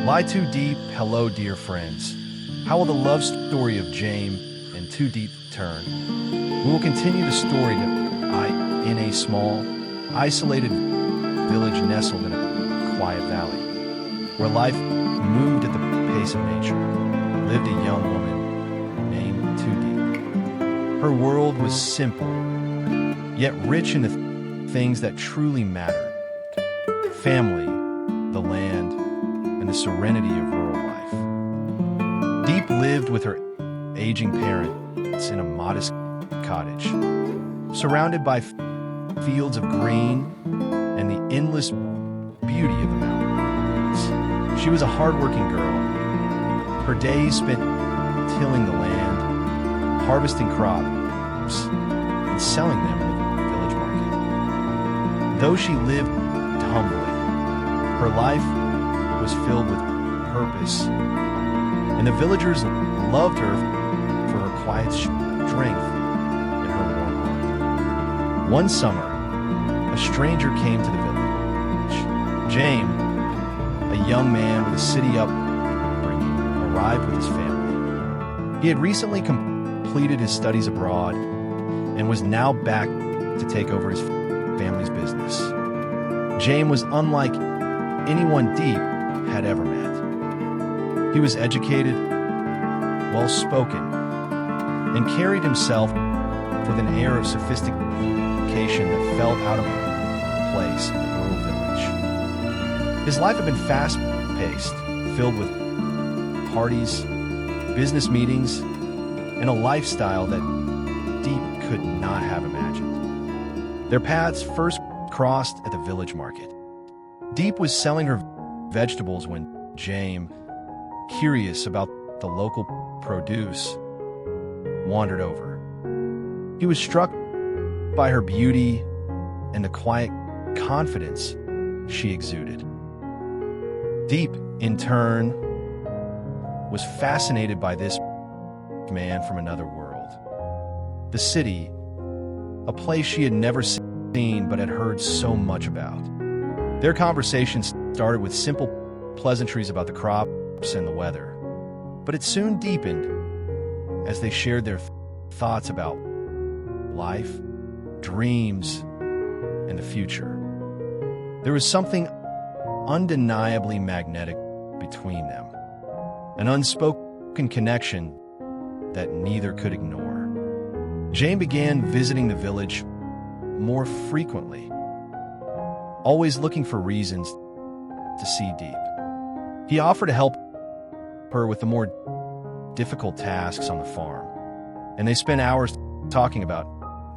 Lytudiep, hello dear friends. How will the love story of Jame and Diep turn? We will continue the story in a small, isolated village nestled in a quiet valley, where life moved at the pace of nature, lived a young woman named Diep. Her world was simple, yet rich in the things that truly mattered: family, the land, and the serenity of rural life. Diep lived with her aging parents in a modest cottage, surrounded by fields of green and the endless beauty of the mountains. She was a hardworking girl. Her days spent tilling the land, harvesting crops, and selling them in the village market. Though she lived humbly, her life was filled with purpose, and the villagers loved her for her quiet strength and her warm heart. One summer, a stranger came to the village. Jame, a young man with a city upbringing, arrived with his family. He had recently completed his studies abroad and was now back to take over his family's business. Jame was unlike anyone Diep had ever met. He was educated, well-spoken, and carried himself with an air of sophistication that felt out of place in a rural village. His life had been fast-paced, filled with parties, business meetings, and a lifestyle that Diep could not have imagined. Their paths first crossed at the village market. Diep was selling her vegetables when Jame, curious about the local produce, wandered over. He was struck by her beauty and the quiet confidence she exuded. Diep, in turn, was fascinated by this man from another world. The city, a place she had never seen but had heard so much about. Their conversation started with simple pleasantries about the crops and the weather, but it soon deepened as they shared their thoughts about life, dreams, and the future. There was something undeniably magnetic between them, an unspoken connection that neither could ignore. Jame began visiting the village more frequently, always looking for reasons to see Diep. He offered to help her with the more difficult tasks on the farm, and they spent hours talking about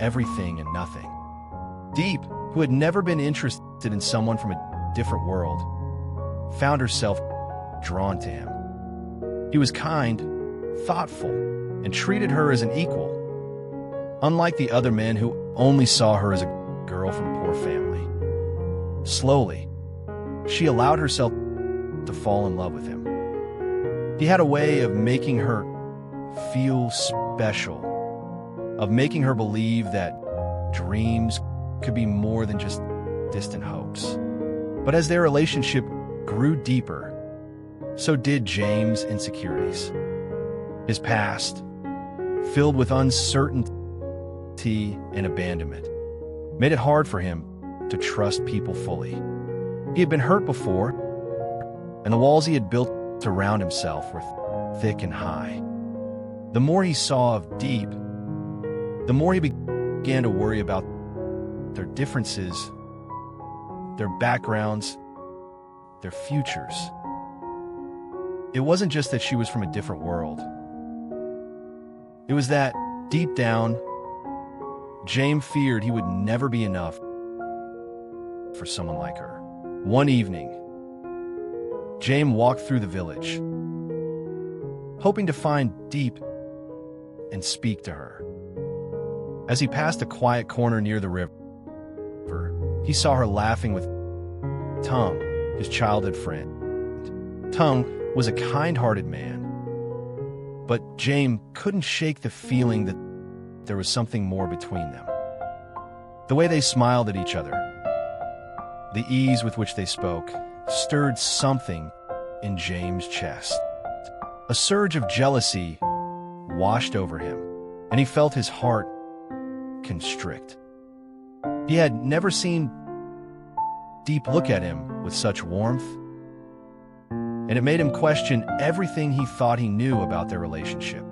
everything and nothing. Diep, who had never been interested in someone from a different world, found herself drawn to him. He was kind, thoughtful, and treated her as an equal, unlike the other men who only saw her as a girl from a poor family. Slowly, she allowed herself to fall in love with him. He had a way of making her feel special, of making her believe that dreams could be more than just distant hopes. But as their relationship grew deeper, so did Jame's insecurities. His past, filled with uncertainty and abandonment, made it hard for him to trust people fully. He had been hurt before, and the walls he had built around himself were thick and high. The more he saw of Diep, the more he began to worry about their differences, their backgrounds, their futures. It wasn't just that she was from a different world. It was that, deep down, Jame feared he would never be enough for someone like her. One evening, Jame walked through the village, hoping to find Diep and speak to her. As he passed a quiet corner near the river, he saw her laughing with Tung, his childhood friend. Tung was a kind-hearted man, but Jame couldn't shake the feeling that there was something more between them. The way they smiled at each other, the ease with which they spoke, stirred something in Jame's chest. A surge of jealousy washed over him, and he felt his heart constrict. He had never seen Diep look at him with such warmth, and it made him question everything he thought he knew about their relationship.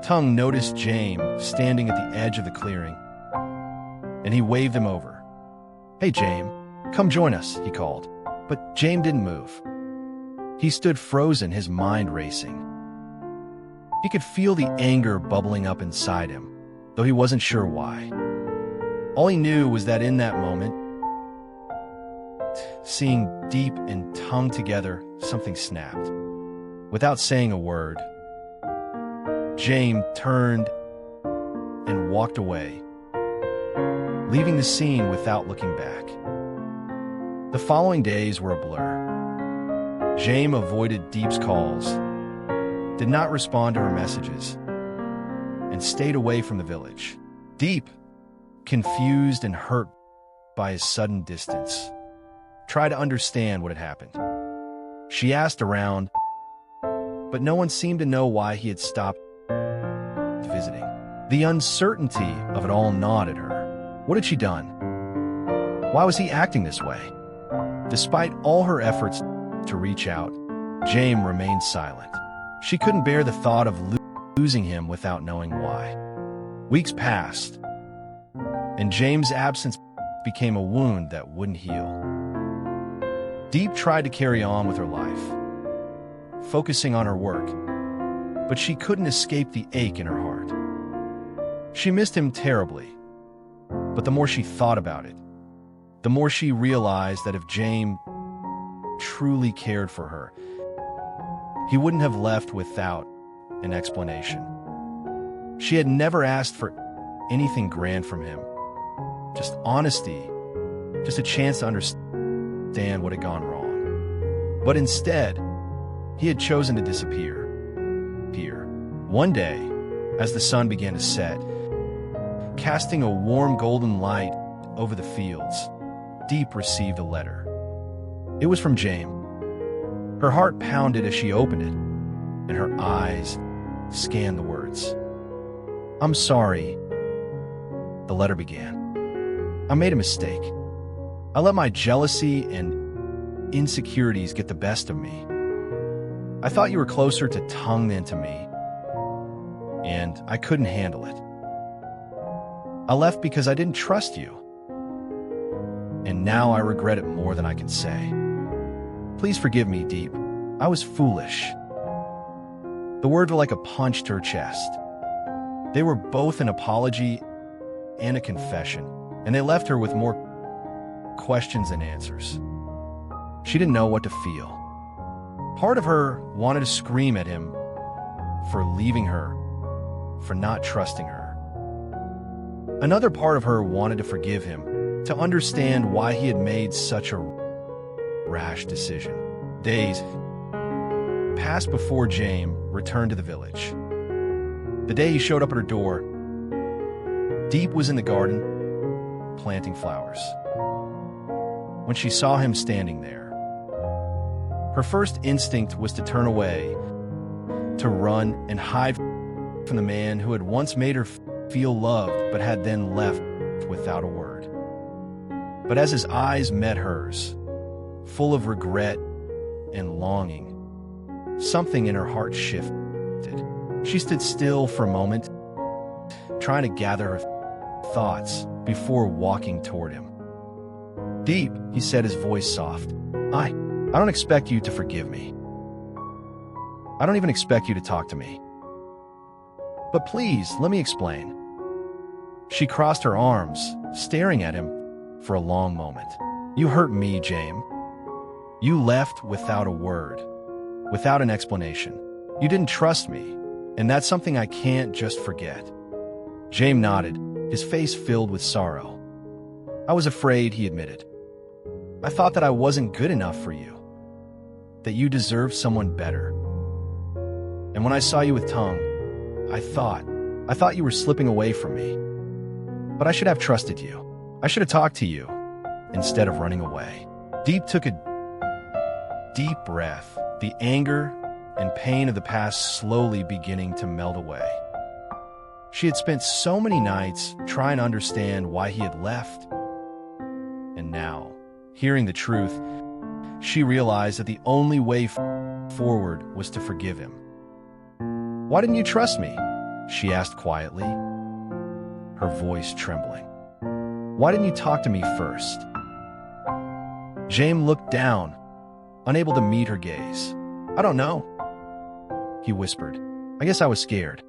Tung noticed Jame standing at the edge of the clearing, and he waved him over. "Hey, Jame, come join us," he called. But Jame didn't move. He stood frozen, his mind racing. He could feel the anger bubbling up inside him, though he wasn't sure why. All he knew was that in that moment, seeing Diep and Tung together, something snapped. Without saying a word, Jame turned and walked away, leaving the scene without looking back. The following days were a blur. Jame avoided Diep's calls, did not respond to her messages, and stayed away from the village. Diep, confused and hurt by his sudden distance, tried to understand what had happened. She asked around, but no one seemed to know why he had stopped visiting. The uncertainty of it all gnawed at her. What had she done? Why was he acting this way? Despite all her efforts to reach out, Jame remained silent. She couldn't bear the thought of losing him without knowing why. Weeks passed, and Jame's absence became a wound that wouldn't heal. Diep tried to carry on with her life, focusing on her work, but she couldn't escape the ache in her heart. She missed him terribly, but the more she thought about it, the more she realized that if Jame truly cared for her, he wouldn't have left without an explanation. She had never asked for anything grand from him, just honesty, just a chance to understand what had gone wrong. But instead, he had chosen to disappear. One day, as the sun began to set, casting a warm golden light over the fields, Diep received a letter. It was from Jame. Her heart pounded as she opened it, and her eyes scanned the words. "I'm sorry," the letter began. "I made a mistake. I let my jealousy and insecurities get the best of me. I thought you were closer to Tung than to me, and I couldn't handle it. I left because I didn't trust you, and now I regret it more than I can say. Please forgive me, Diep. I was foolish." The words were like a punch to her chest. They were both an apology and a confession, and they left her with more questions than answers. She didn't know what to feel. Part of her wanted to scream at him for leaving her, for not trusting her. Another part of her wanted to forgive him, to understand why he had made such a rash decision. Days passed before Jame returned to the village. The day he showed up at her door, Diep was in the garden, planting flowers. When she saw him standing there, her first instinct was to turn away, to run and hide from the man who had once made her feel loved but had then left without a word. But as his eyes met hers, full of regret and longing, something in her heart shifted. She stood still for a moment, trying to gather her thoughts before walking toward him. "Diep," he said, his voice soft, I don't expect you to forgive me. I don't even expect you to talk to me. But please, let me explain." She crossed her arms, staring at him for a long moment. "You hurt me, Jame. You left without a word, without an explanation. You didn't trust me, and that's something I can't just forget." Jame nodded, his face filled with sorrow. "I was afraid," he admitted. "I thought that I wasn't good enough for you, that you deserved someone better. And when I saw you with Tung, I thought you were slipping away from me. But I should have trusted you. I should have talked to you instead of running away." Diep took a deep breath, the anger and pain of the past slowly beginning to melt away. She had spent so many nights trying to understand why he had left. And now, hearing the truth, she realized that the only way forward was to forgive him. "Why didn't you trust me?" she asked quietly, her voice trembling. "Why didn't you talk to me first?" Jame looked down, unable to meet her gaze. "I don't know," he whispered. "I guess I was scared.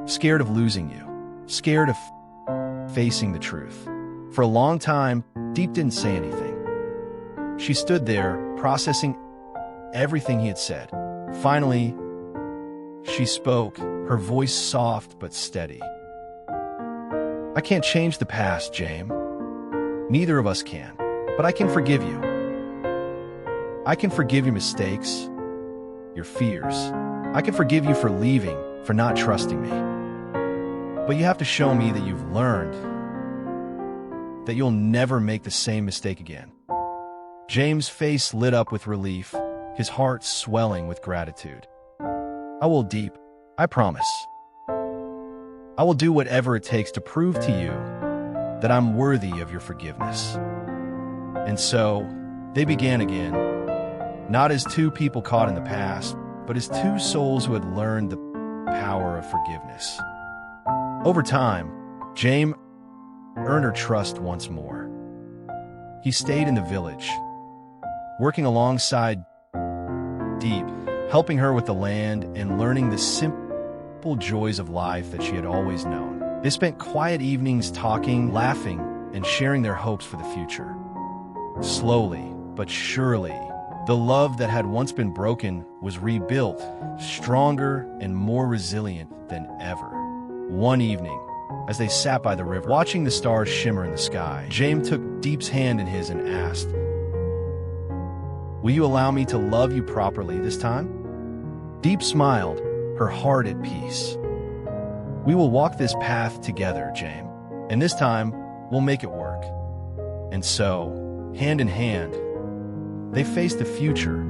Scared of losing you. Scared of facing the truth." For a long time, Diep didn't say anything. She stood there, processing everything he had said. Finally, she spoke, her voice soft but steady. "I can't change the past, Jame. Neither of us can, but I can forgive you. I can forgive your mistakes, your fears. I can forgive you for leaving, for not trusting me. But you have to show me that you've learned, that you'll never make the same mistake again." James' face lit up with relief, his heart swelling with gratitude. "I will, Diep. I promise. I will do whatever it takes to prove to you that I'm worthy of your forgiveness." And so, they began again, not as two people caught in the past, but as two souls who had learned the power of forgiveness. Over time, Jame earned her trust once more. He stayed in the village, working alongside Diep, helping her with the land and learning the simple joys of life that she had always known. They spent quiet evenings talking, laughing, and sharing their hopes for the future. Slowly, but surely, the love that had once been broken was rebuilt, stronger and more resilient than ever. One evening, as they sat by the river, watching the stars shimmer in the sky, Jame took Diep's hand in his and asked, "Will you allow me to love you properly this time?" Diep smiled, her heart at peace. "We will walk this path together, Jame, and this time we'll make it work." And so, hand in hand, they faced the future,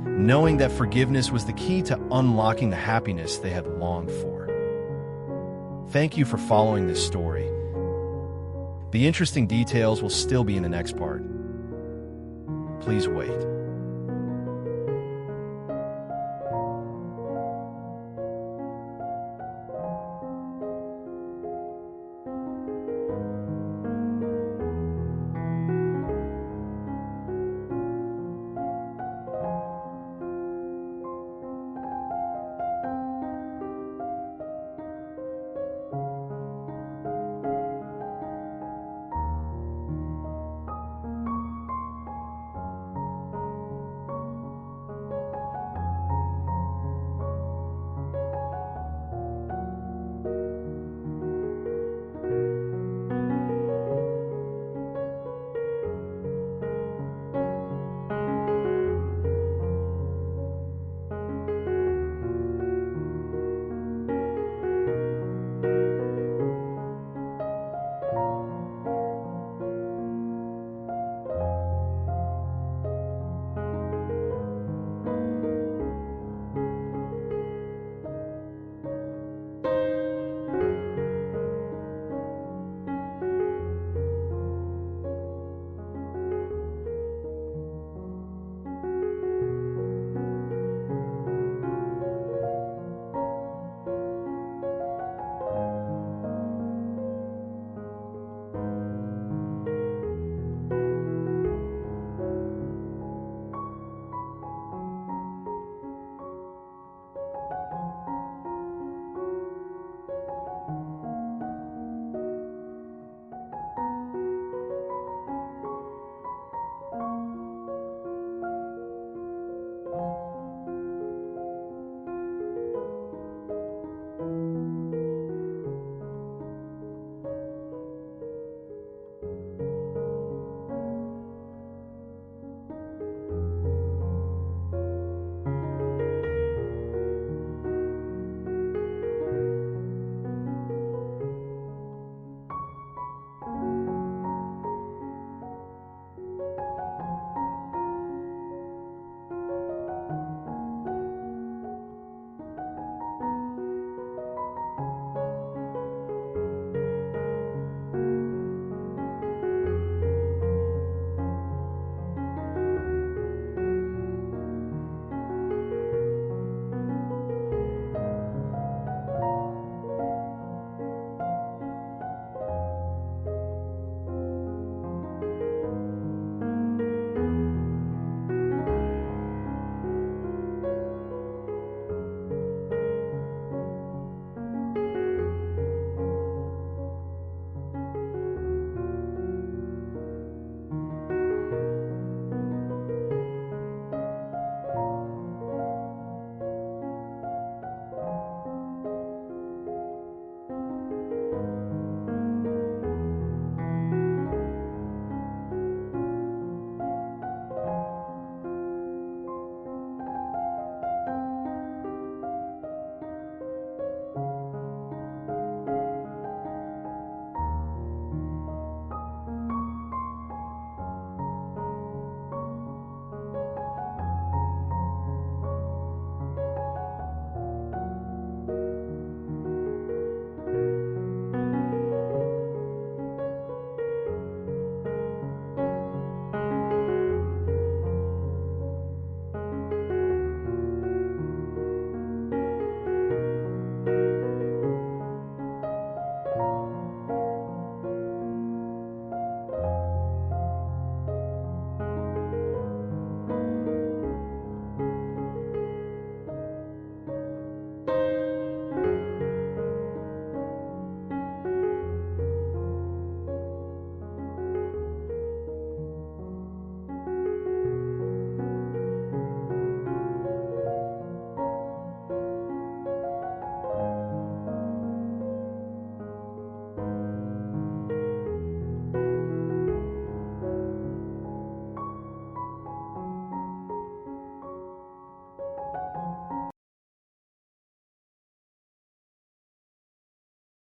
knowing that forgiveness was the key to unlocking the happiness they had longed for. Thank you for following this story. The interesting details will still be in the next part. Please wait.